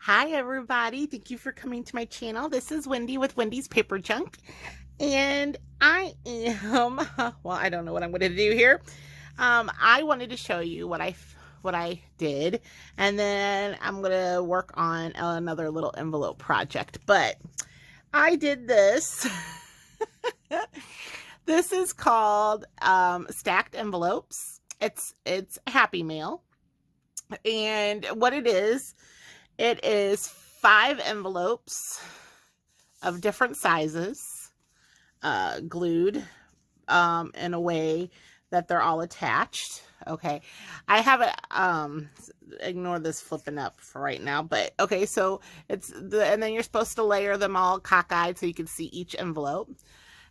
Hi everybody, thank you for coming to my channel. This is Wendy with Wendy's Paper Junk, and I am well, I don't know what I'm going to do here. I wanted to show you what I did, and then I'm going to work on another little envelope project. But I did this. This is called stacked envelopes. It's Happy Mail, and what it is 5 envelopes of different sizes, glued in a way that they're all attached. Okay, I have it, ignore this flipping up for right now, but okay, so and then you're supposed to layer them all cockeyed so you can see each envelope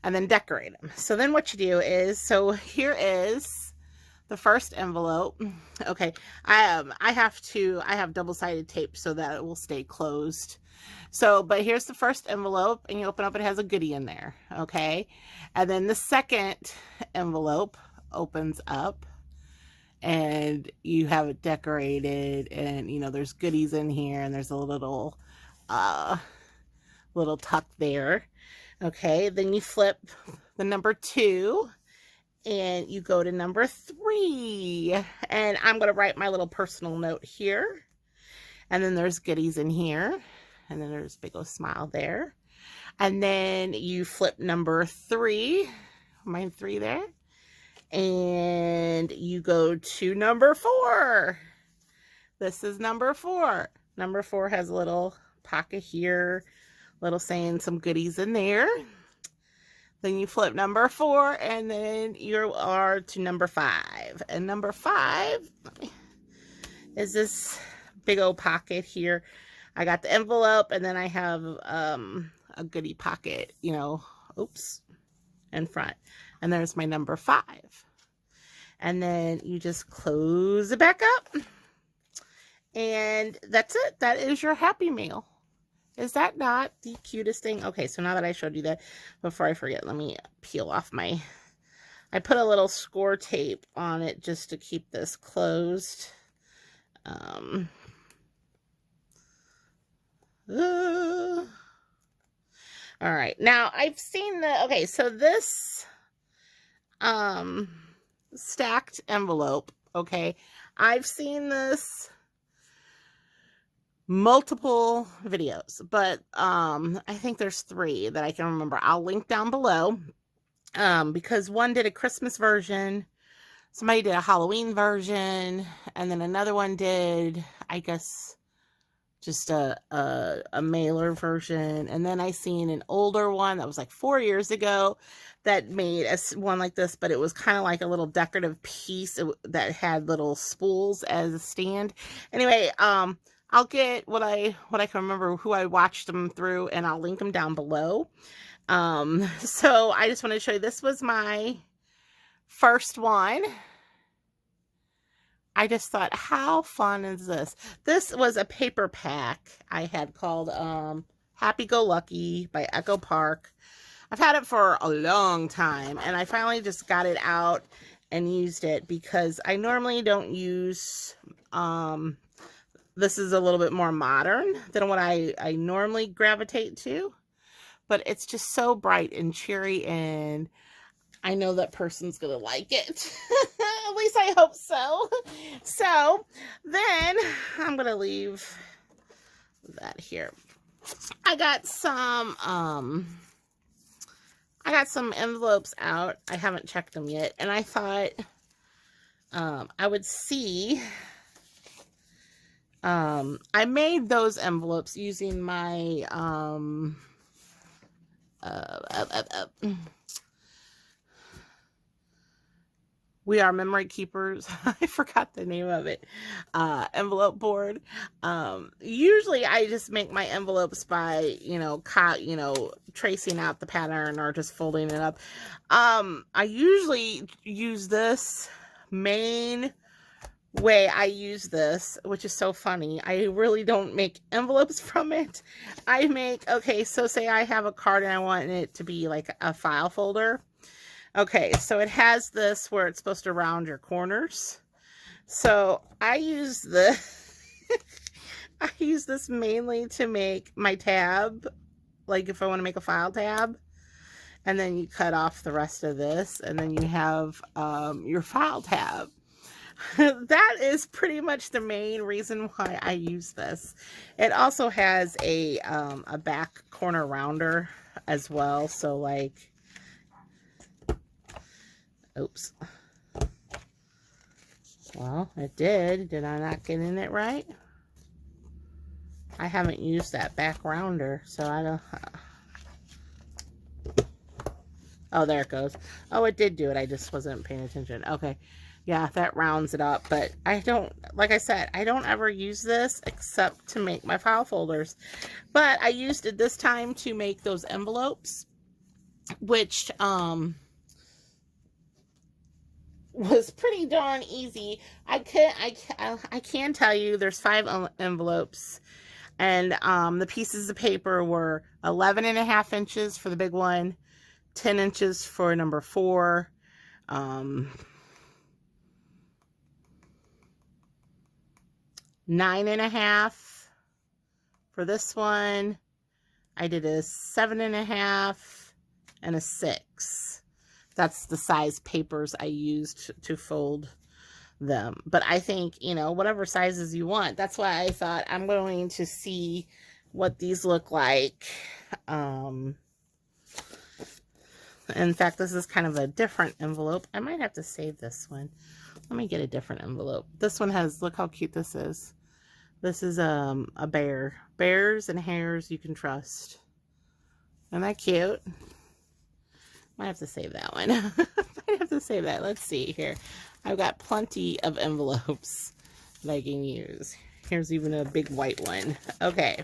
and then decorate them. So then what you do is, so here is the first envelope. Okay, I have double-sided tape so that it will stay closed. So, but here's the first envelope, and you open up, it has a goodie in there. Okay, and then the second envelope opens up, and you have it decorated, and you know there's goodies in here, and there's a little tuck there. Okay, then you flip the number 2. And you go to number 3, and I'm going to write my little personal note here. And then there's goodies in here, and then there's a big old smile there. And then you flip number 3, my 3 there, and you go to number 4. This is number 4. Number 4 has a little pocket here, little saying some goodies in there. Then you flip number 4, and then you are to number 5. And number 5 is this big old pocket here. I got the envelope, and then I have a goodie pocket, you know, oops, in front. And there's my number 5. And then you just close it back up. And that's it. That is your Happy Meal. Is that not the cutest thing? Okay, so now that I showed you that, before I forget, let me peel off I put a little score tape on it just to keep this closed. All right, now I've seen okay, so this stacked envelope, okay, I've seen this multiple videos, but I think there's 3 that I can remember. I'll link down below, because one did a Christmas version, somebody did a Halloween version, and then another one did, I guess, just a mailer version. And then I seen an older one that was like 4 years ago that made one like this, but it was kind of like a little decorative piece that had little spools as a stand. Anyway, I'll get what I can remember, who I watched them through, and I'll link them down below. So I just want to show you, this was my first one. I just thought, how fun is this? This was a paper pack I had called Happy Go Lucky by Echo Park. I've had it for a long time, and I finally just got it out and used it because I normally don't use this is a little bit more modern than what I normally gravitate to, but it's just so bright and cheery, and I know that person's gonna like it. At least I hope so. So then I'm gonna leave that here. I got some envelopes out. I haven't checked them yet, and I thought I would see. I made those envelopes using my We Are Memory Keepers. I forgot the name of it. Envelope board. Usually I just make my envelopes by, tracing out the pattern or just folding it up. I usually use this main way I use this, which is so funny. I really don't make envelopes from it. I make, okay, so say I have a card and I want it to be like a file folder. Okay, so it has this where it's supposed to round your corners. So I use the I use this mainly to make my tab, like if I want to make a file tab. And then you cut off the rest of this, and then you have your file tab. That is pretty much the main reason why I use this. It also has a back corner rounder as well. So like, oops. Well, it did. Did I not get in it right? I haven't used that back rounder, so I don't... Oh, there it goes. Oh, it did do it. I just wasn't paying attention. Okay. Yeah, that rounds it up. But I don't, like I said, I don't ever use this except to make my file folders. But I used it this time to make those envelopes, which was pretty darn easy. I can tell you there's 5 envelopes. And the pieces of paper were 11.5 inches for the big one, 10 inches for number 4, 9.5 for this one. I did a 7.5 and a 6. That's the size papers I used to fold them. But I think, you know, whatever sizes you want. That's why I thought I'm going to see what these look like. In fact, this is kind of a different envelope. I might have to save this one. Let me get a different envelope. This one has, look how cute this is. This is a bear. Bears and hares you can trust. Isn't that cute? Might have to save that one. Might have to save that. Let's see here. I've got plenty of envelopes that I can use. Here's even a big white one. Okay.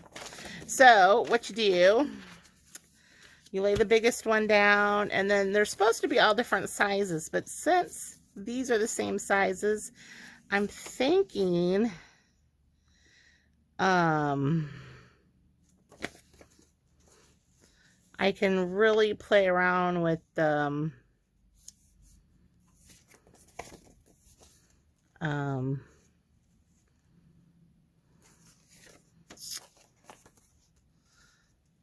So what you do, you lay the biggest one down, and then they're supposed to be all different sizes, but since these are the same sizes, I'm thinking I can really play around with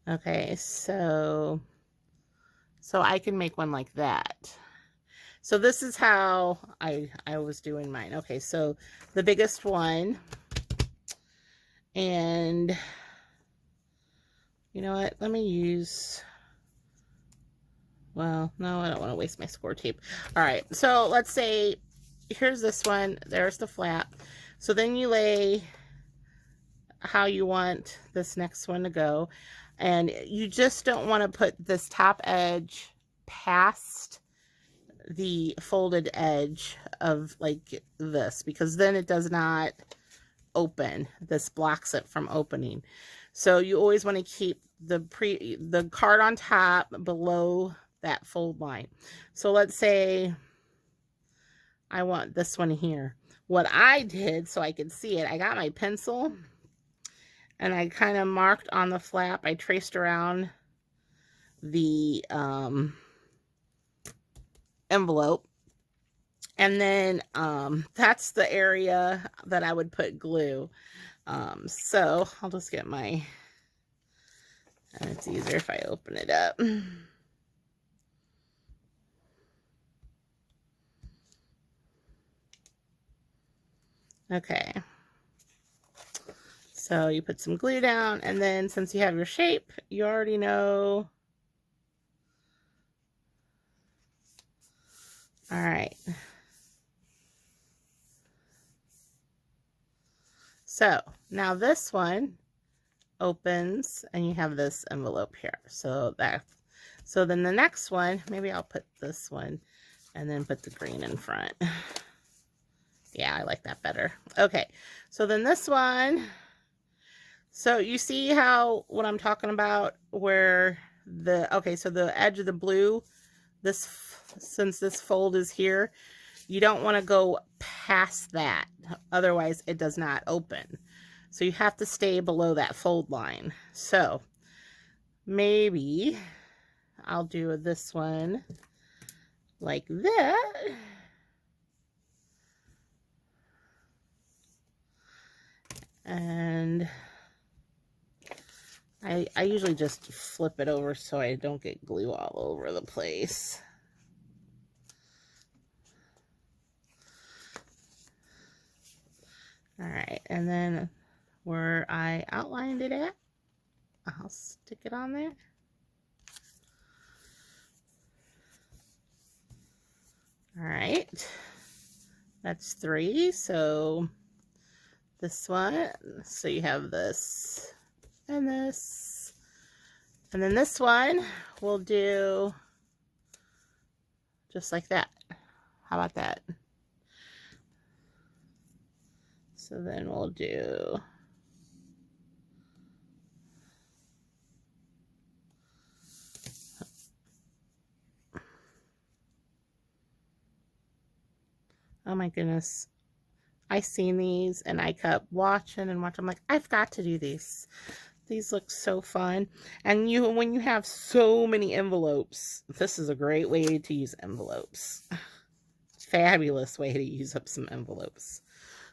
okay, so I can make one like that. So this is how I was doing mine. Okay, so the biggest one, and you know what? Let me use, well, no, I don't want to waste my score tape. All right, so let's say here's this one. There's the flap. So then you lay how you want this next one to go. And you just don't want to put this top edge past the folded edge of like this, because then it does not open. This blocks it from opening. So you always want to keep the card on top below that fold line. So let's say I want this one here. What I did, so I could see it, I got my pencil and I kind of marked on the flap. I traced around the envelope. And then that's the area that I would put glue. So I'll just get my, and it's easier if I open it up. Okay. So you put some glue down, and then since you have your shape, you already know. All right. So now this one opens, and you have this envelope here. So then the next one, maybe I'll put this one and then put the green in front. Yeah, I like that better. Okay, so then this one. So you see how, what I'm talking about, where okay, so the edge of the blue, since this fold is here, you don't want to go past that. Otherwise, it does not open. So you have to stay below that fold line. So maybe I'll do this one like that. And I usually just flip it over so I don't get glue all over the place. All right, and then where I outlined it at, I'll stick it on there. All right, that's 3. So this one, so you have this and this, and then this one we'll do just like that. How about that? So then we'll do oh my goodness. I seen these and I kept watching and watching. I'm like, I've got to do these. These look so fun. And when you have so many envelopes, this is a great way to use envelopes. Fabulous way to use up some envelopes.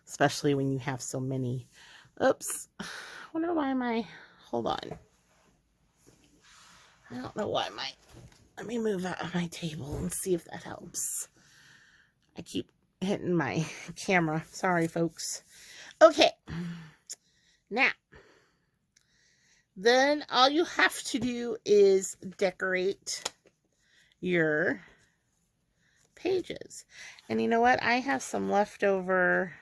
Especially when you have so many. Oops. I wonder why hold on. I don't know why let me move out of my table and see if that helps. I keep hitting my camera. Sorry, folks. Okay. Now, then all you have to do is decorate your pages. And you know what? I have some leftover.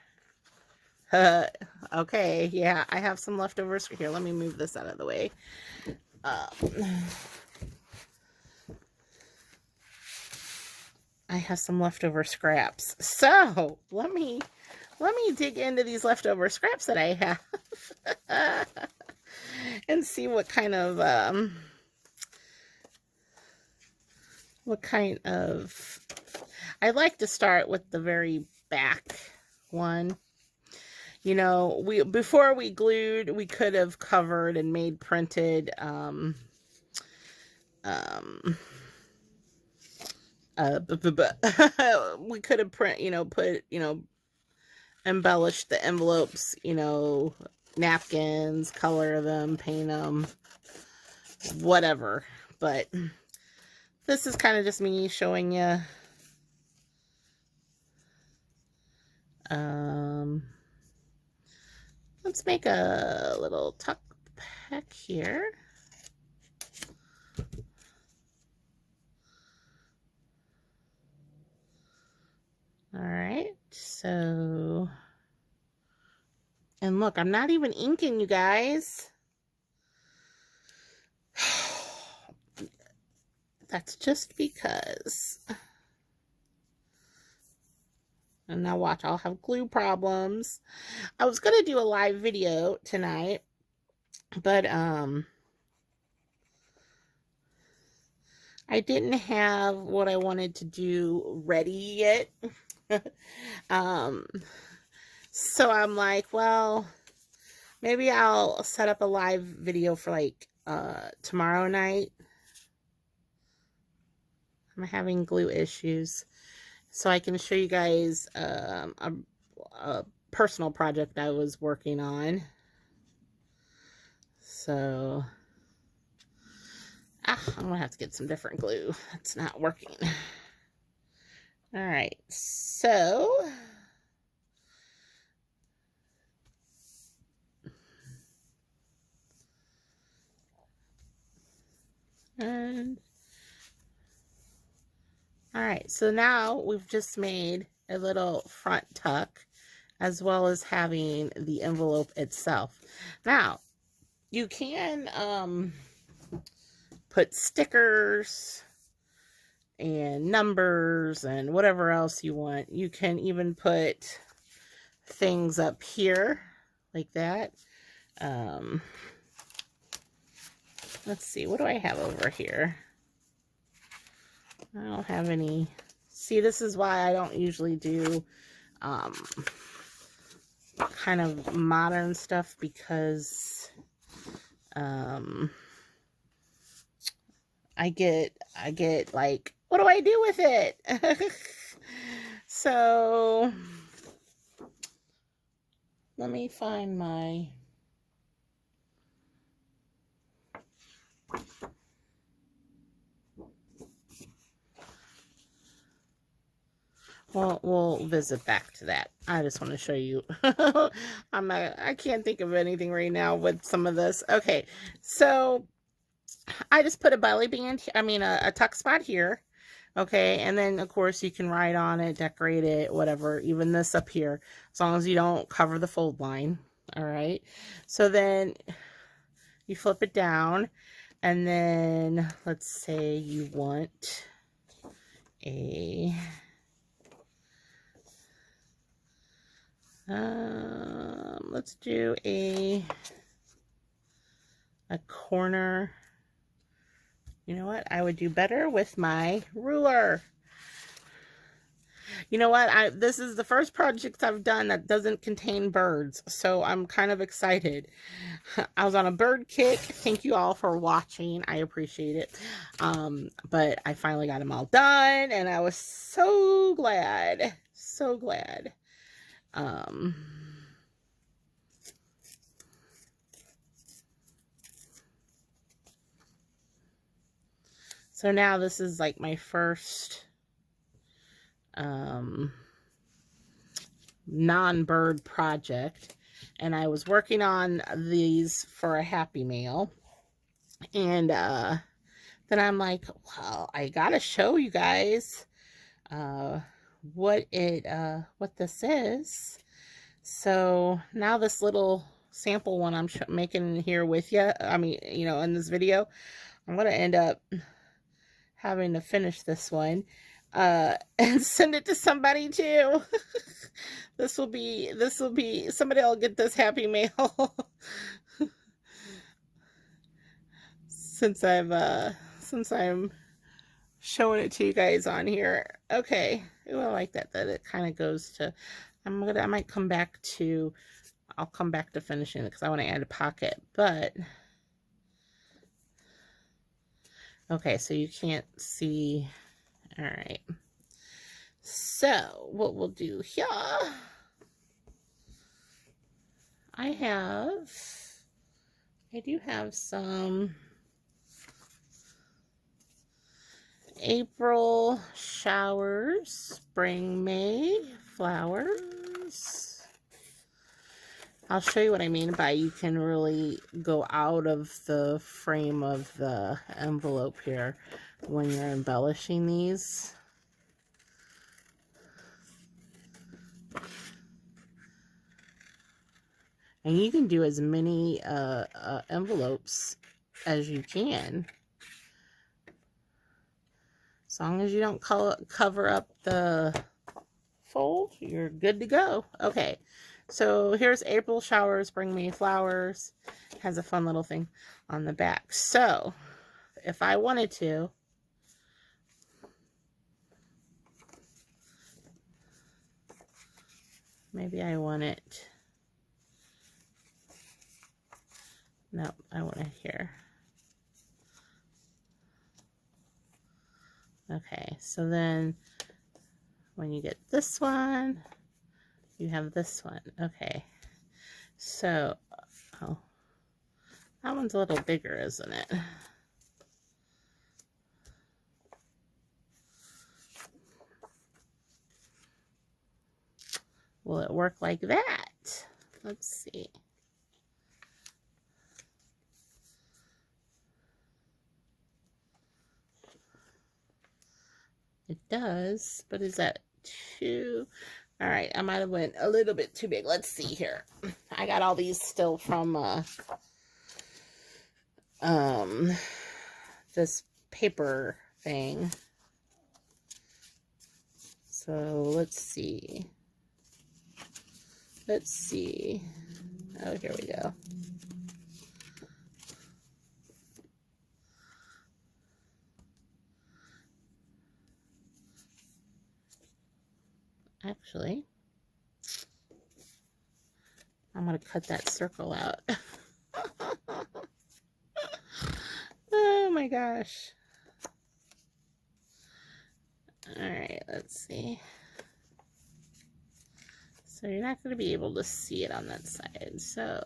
Okay, yeah, I have some leftovers. Here, let me move this out of the way. I have some leftover scraps. So let me dig into these leftover scraps that I have and see what kind of I like to start with the very back one. You know, before we glued, we could have covered and made printed we could have embellished the envelopes, napkins, color them, paint them, whatever. But this is kind of just me showing you. Let's make a little tuck pack here. All right, so, and look, I'm not even inking, you guys. That's just because. And now watch, I'll have glue problems. I was going to do a live video tonight, but I didn't have what I wanted to do ready yet. So I'm like, well, maybe I'll set up a live video for like tomorrow night. I'm having glue issues, so I can show you guys a personal project I was working on. So I'm gonna have to get some different glue. It's not working. All right, so and all right, so now we've just made a little front tuck as well as having the envelope itself. Now, you can put stickers and numbers and whatever else you want. You can even put things up here like that. Let's see, what do I have over here? I don't have any. See, this is why I don't usually do kind of modern stuff, because I get like, what do I do with it? So let me find my we'll visit back to that. I just want to show you. I can't think of anything right now with some of this. Okay, so I just put a belly band, I mean a tuck spot here. Okay, and then of course you can write on it, decorate it, whatever, even this up here, as long as you don't cover the fold line. All right, so then you flip it down, and then let's say you want a let's do a corner. You know what? I would do better with my ruler. You know what? This is the first project I've done that doesn't contain birds, so I'm kind of excited. I was on a bird kick. Thank you all for watching. I appreciate it. But I finally got them all done, and I was so glad. So glad. So now this is like my first non-bird project, and I was working on these for a Happy Mail, and then I'm like, well, I gotta show you guys what this is. So now this little sample one I'm making here with you, I mean, you know, in this video, I'm gonna end up having to finish this one and send it to somebody too. This will be somebody will get this Happy Mail. since I'm showing it to you guys on here. Okay. Ooh, I like that it kind of goes to, I might come back to, I'll come back to finishing it because I want to add a pocket, but okay, so you can't see. All right. So what we'll do here, I do have some April showers, spring, May flowers. I'll show you what I mean by you can really go out of the frame of the envelope here when you're embellishing these. And you can do as many envelopes as you can. As long as you don't cover up the fold, you're good to go. Okay, so here's April showers, bring me flowers. Has a fun little thing on the back. So if I wanted to, maybe I want it. No, I want it here. Okay, so then when you get this one, you have this one. Okay, so, oh, that one's a little bigger, isn't it? Will it work like that? Let's see. It does, but is that too? All right, I might have went a little bit too big. Let's see here. I got all these still from this paper thing. So let's see. Let's see. Oh, here we go. Actually, I'm going to cut that circle out. Oh my gosh. All right, let's see. So you're not going to be able to see it on that side. So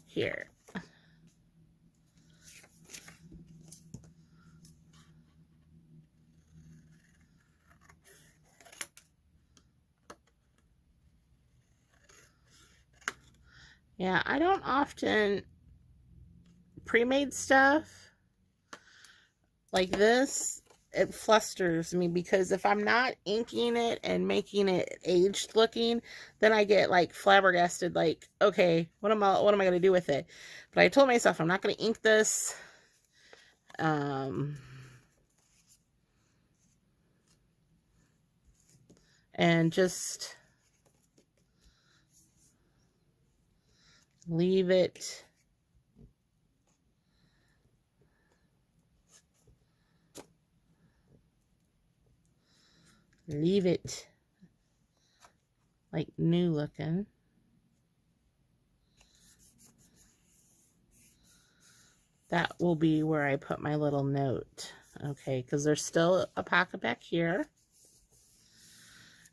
here. Yeah, I don't often pre-made stuff like this. It flusters me because if I'm not inking it and making it aged looking, then I get like flabbergasted, like, okay, what am I going to do with it? But I told myself I'm not going to ink this. And just leave it. Leave it like new looking. That will be where I put my little note. Okay, because there's still a pocket back here.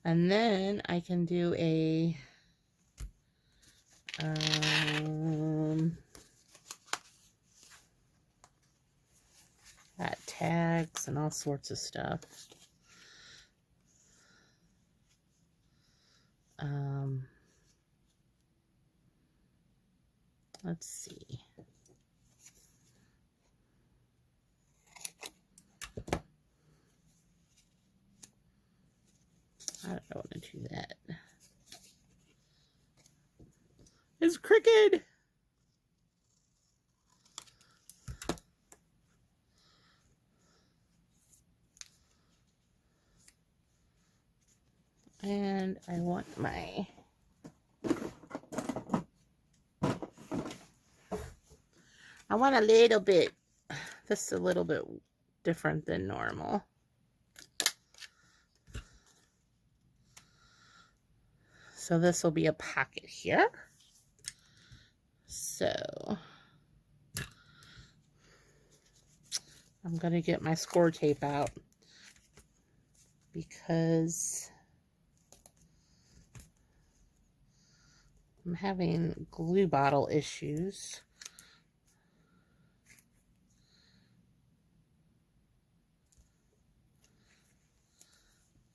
And then I can do a got tags and all sorts of stuff. Let's see. I don't want to do that. It's crooked. And I want my a little bit, this a little bit different than normal. So this will be a pocket here. So I'm going to get my score tape out because I'm having glue bottle issues.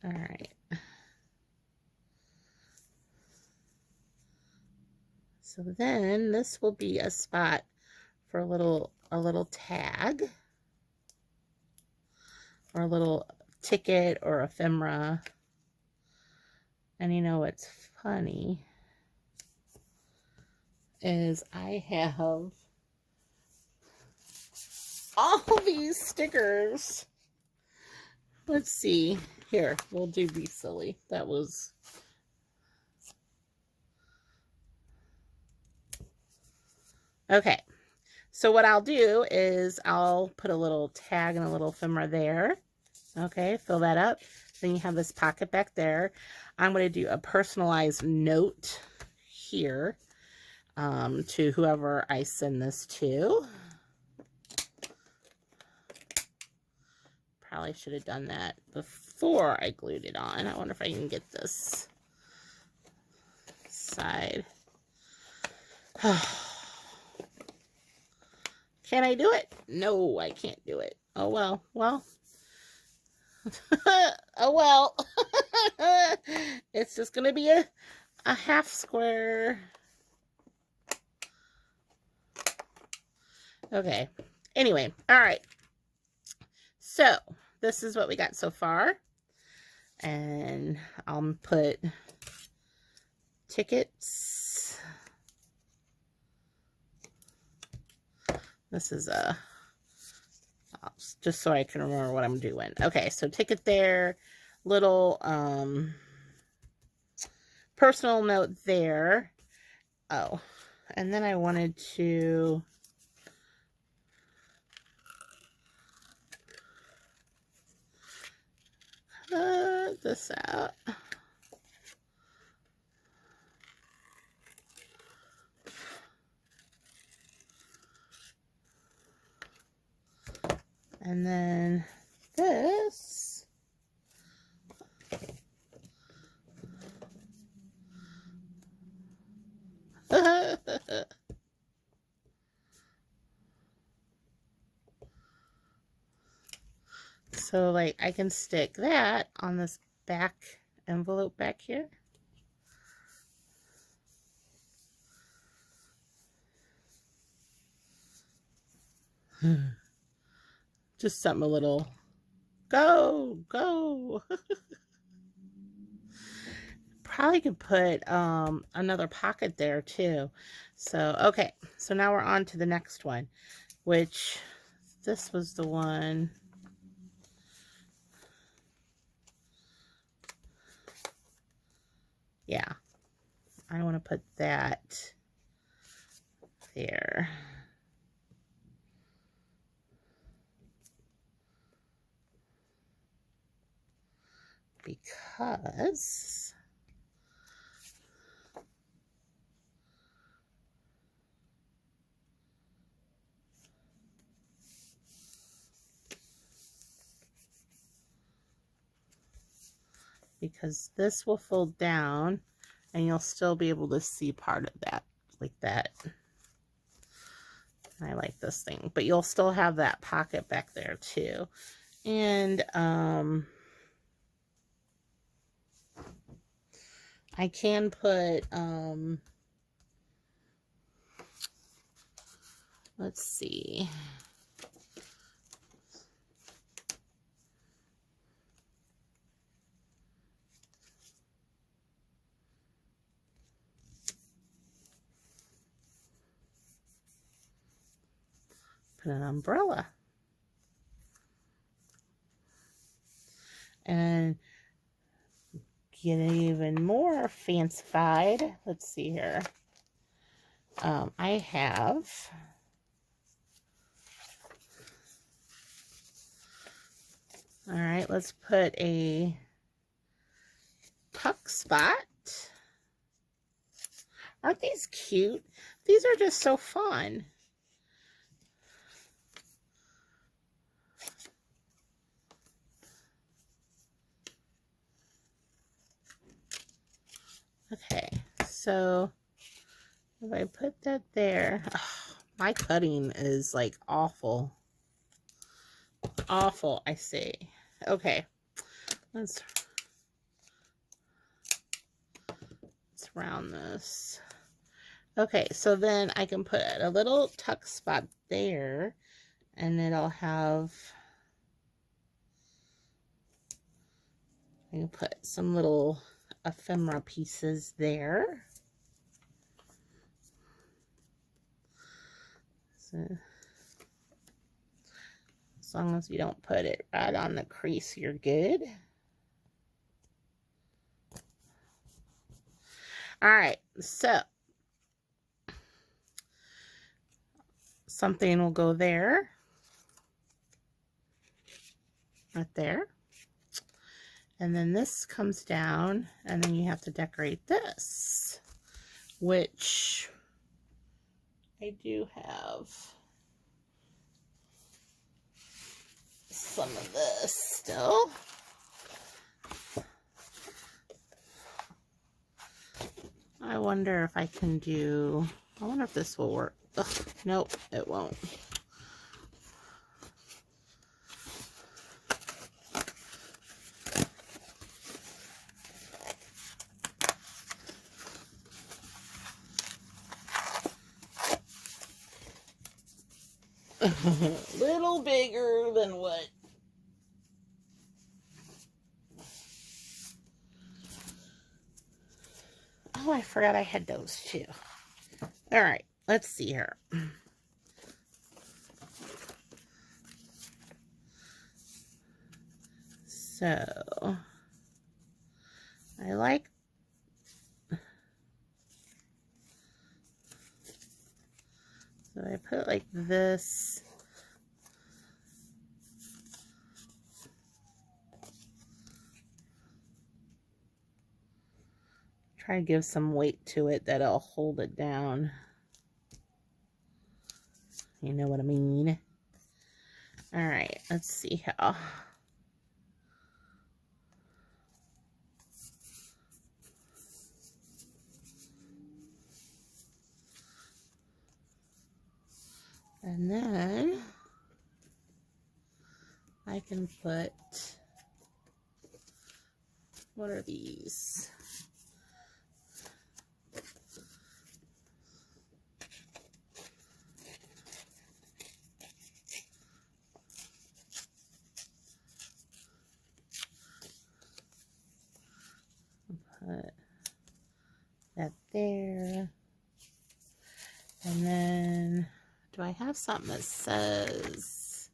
All right. So then this will be a spot for a little tag or a little ticket or ephemera. And you know what's funny is I have all these stickers. Let's see. Here, we'll do Be Silly. That was... Okay. So what I'll do is I'll put a little tag and a little ephemera there. Okay, fill that up. Then you have this pocket back there. I'm going to do a personalized note here to whoever I send this to. Probably should have done that before I glued it on. I wonder if I can get this side. Can I do it? No, I can't do it. Oh, well. Well. Oh, well. It's just going to be a half square. Okay. Anyway. All right. So, this is what we got so far. And I'll put tickets. This is just so I can remember what I'm doing. Okay, so ticket there, little personal note there. Oh, and then I wanted to cut this out. And then this. So, like, I can stick that on this back envelope back here. Just something a little, go, go. Probably could put another pocket there too. So, okay. So now we're on to the next one, which this was the one. Yeah. I want to put that there. Because this will fold down and you'll still be able to see part of that like that. I like this thing, but you'll still have that pocket back there too. And I can put let's see. Put an umbrella. And get even more fancified. Let's see here. I have all right, let's put a tuck spot. Aren't these cute? These are just so fun. Okay, so if I put that there, my cutting is like awful. Awful, I say. Okay, let's round this. Okay, so then I can put a little tuck spot there, and it'll have, I can put some little ephemera pieces there. So, as long as you don't put it right on the crease, you're good. All right, so something will go there, right there. And then this comes down, and then you have to decorate this, which I do have some of this still. I wonder if I can do, I wonder if this will work. Ugh, nope, it won't. Little bigger than what? Oh, I forgot I had those too. All right, let's see here. So, I like, so I put it like this. Try to give some weight to it that'll hold it down. You know what I mean? All right, let's see how. And then I can put, what are these? there. And then, do I have something that says,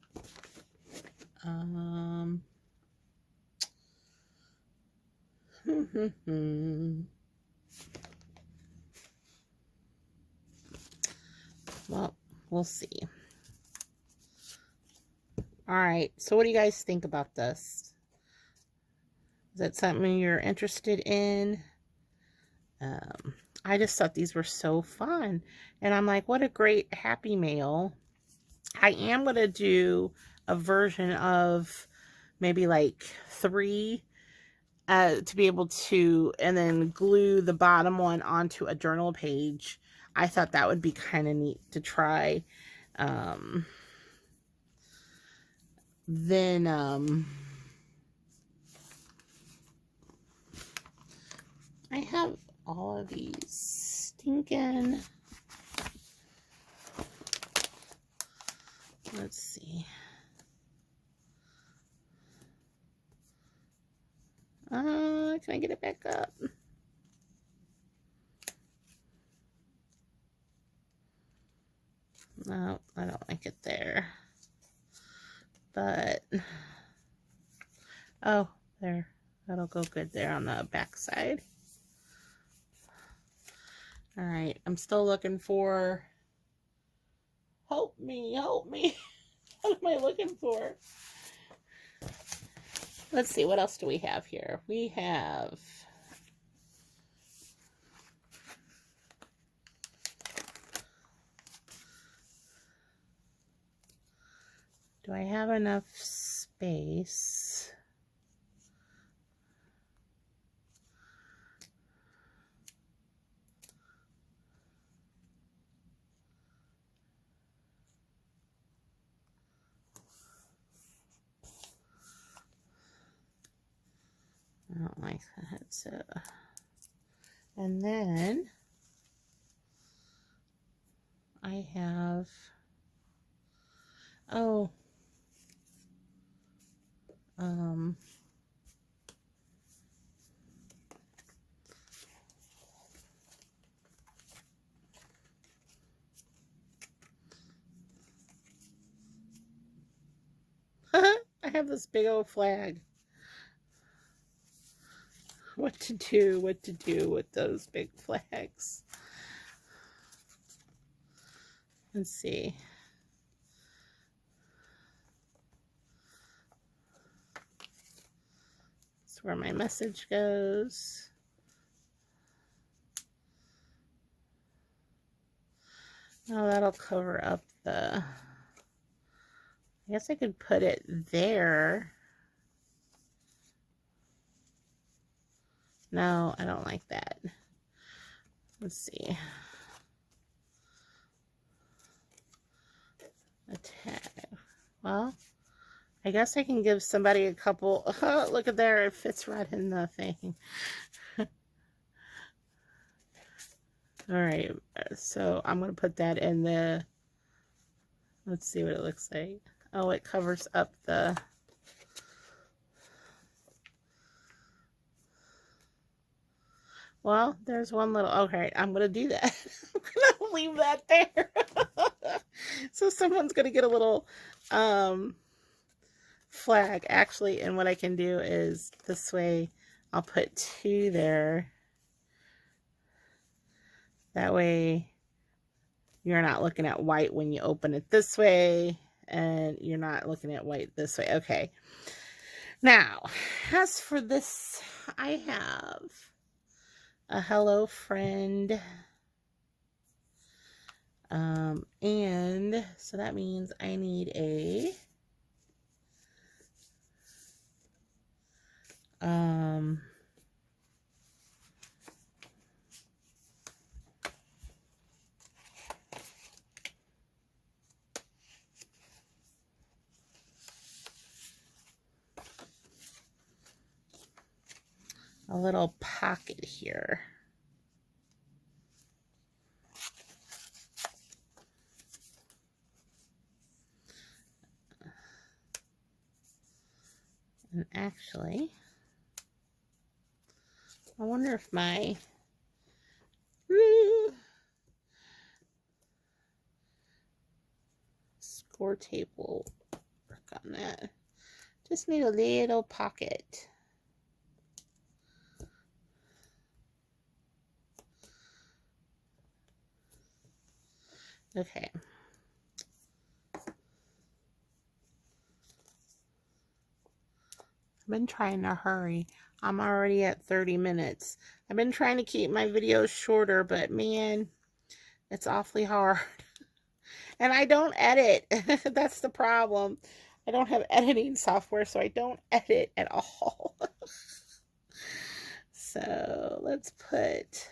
well, we'll see. All right, so what do you guys think about this? Is that something you're interested in? I just thought these were so fun. And I'm like, what a great happy mail. I am going to do a version of maybe like 3 to be able to, and then glue the bottom one onto a journal page. I thought that would be kind of neat to try. Then I have all of these stinking, let's see. Can I get it back up? No, I don't like it there. But, oh, there. That'll go good there on the back side. All right, I'm still looking for, help me, help me. What am I looking for? Let's see, what else do we have here? We have, do I have enough space? I don't like that. So, and then I have, oh, I have this big old flag. What to do with those big flags. Let's see. That's where my message goes. Oh, that'll cover up the, I guess I could put it there. No, I don't like that. Let's see. A tag. Well, I guess I can give somebody a couple. Oh, look at there. It fits right in the thing. All right. So I'm going to put that in the, let's see what it looks like. Oh, it covers up the, well, there's one little, okay, I'm going to do that. I'm going to leave that there. So someone's going to get a little flag, actually. And what I can do is this way, I'll put 2 there. That way, you're not looking at white when you open it this way, and you're not looking at white this way. Okay. Now, as for this, I have a hello friend. And so that means I need a little pocket here. And actually, I wonder if my, A4 tape will work on that. Just need a little pocket. Okay. I've been trying to hurry. I'm already at 30 minutes. I've been trying to keep my videos shorter, but man, it's awfully hard. And I don't edit. That's the problem. I don't have editing software, so I don't edit at all. So let's put,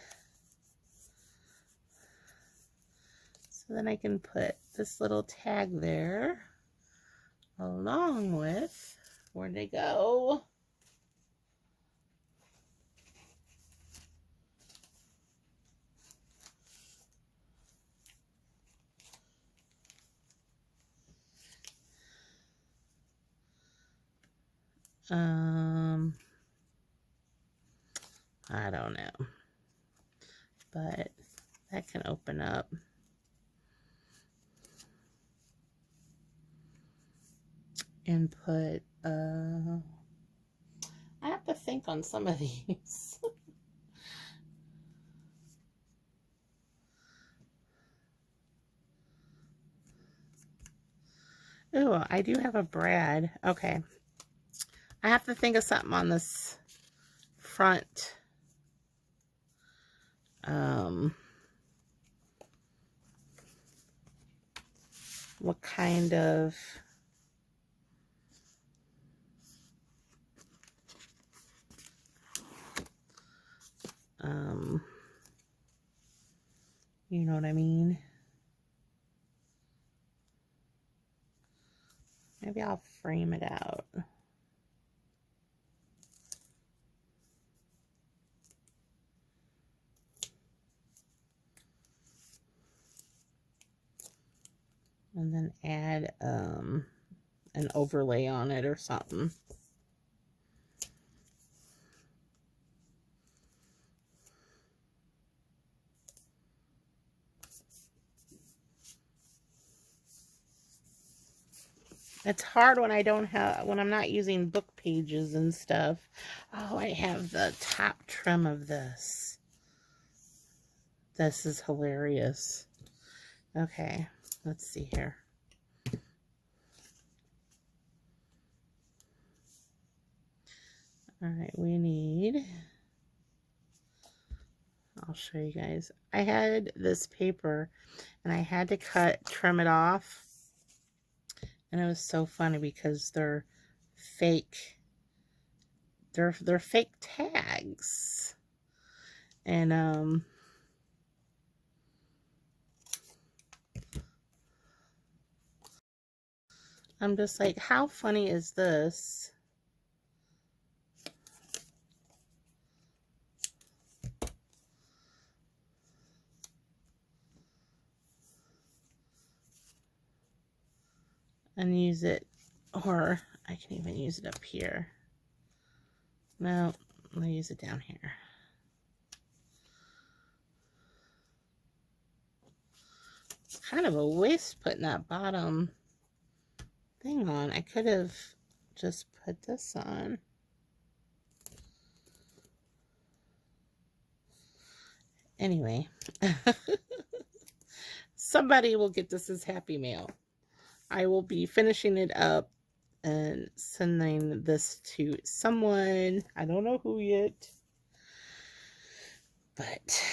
so then I can put this little tag there along with, where'd they go? I don't know, but that can open up. And put, I have to think on some of these. Ooh, I do have a brad. Okay. I have to think of something on this front. What kind of you know what I mean? Maybe I'll frame it out. And then add an overlay on it or something. It's hard when I don't have, when I'm not using book pages and stuff. Oh, I have the top trim of this. This is hilarious. Okay, let's see here. All right, we need, I'll show you guys. I had this paper and I had to trim it off. And it was so funny because they're fake. They're fake tags. And I'm just like, how funny is this? And use it, or I can even use it up here. No, I'll use it down here. It's kind of a waste putting that bottom thing on. I could have just put this on. Anyway, somebody will get this as happy mail. I will be finishing it up and sending this to someone. I don't know who yet. But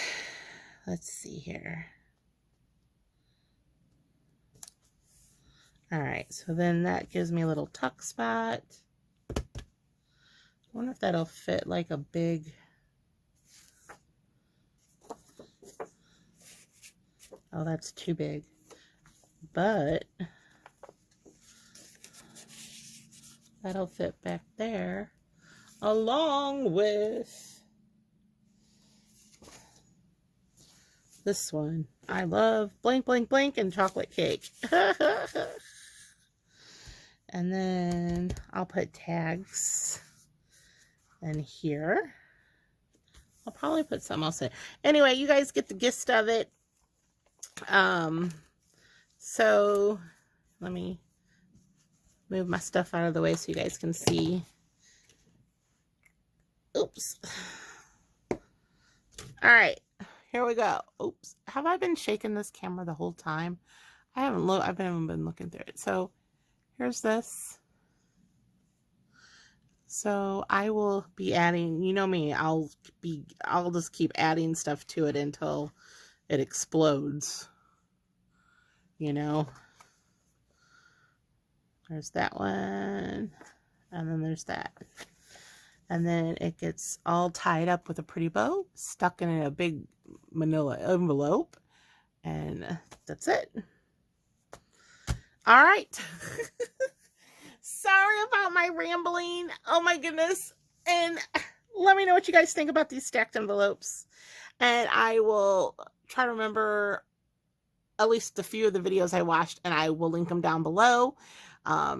let's see here. All right, so then that gives me a little tuck spot. I wonder if that'll fit like a big... Oh, that's too big. But that'll fit back there along with this one. I love blank, blank, blank and chocolate cake. And then I'll put tags in here. I'll probably put something else in. Anyway, you guys get the gist of it. So Let me move my stuff out of the way so you guys can see. Oops. All right, here we go. Oops. Have I been shaking this camera the whole time? I haven't looked. I've been looking through it. So here's this. So I will be adding, you know me, I'll just keep adding stuff to it until it explodes. You know. There's that one. And then there's that. And then it gets all tied up with a pretty bow, stuck in a big manila envelope. And that's it. All right. Sorry about my rambling. Oh my goodness. And let me know what you guys think about these stacked envelopes. And I will try to remember at least a few of the videos I watched, and I will link them down below.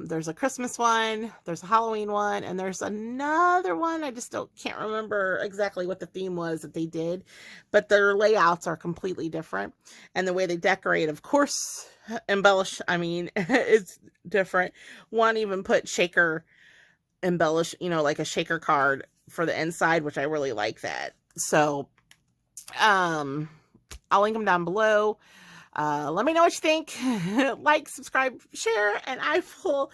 There's a Christmas one, there's a Halloween one, and there's another one. I just can't remember exactly what the theme was that they did, but their layouts are completely different. And the way they decorate, of course, embellish, I mean, it's different. One even put shaker embellish, you know, like a shaker card for the inside, which I really like that. So, I'll link them down below. Let me know what you think. Like, subscribe, share, and I will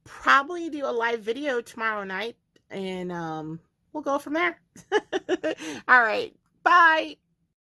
probably do a live video tomorrow night, and we'll go from there. All right. Bye.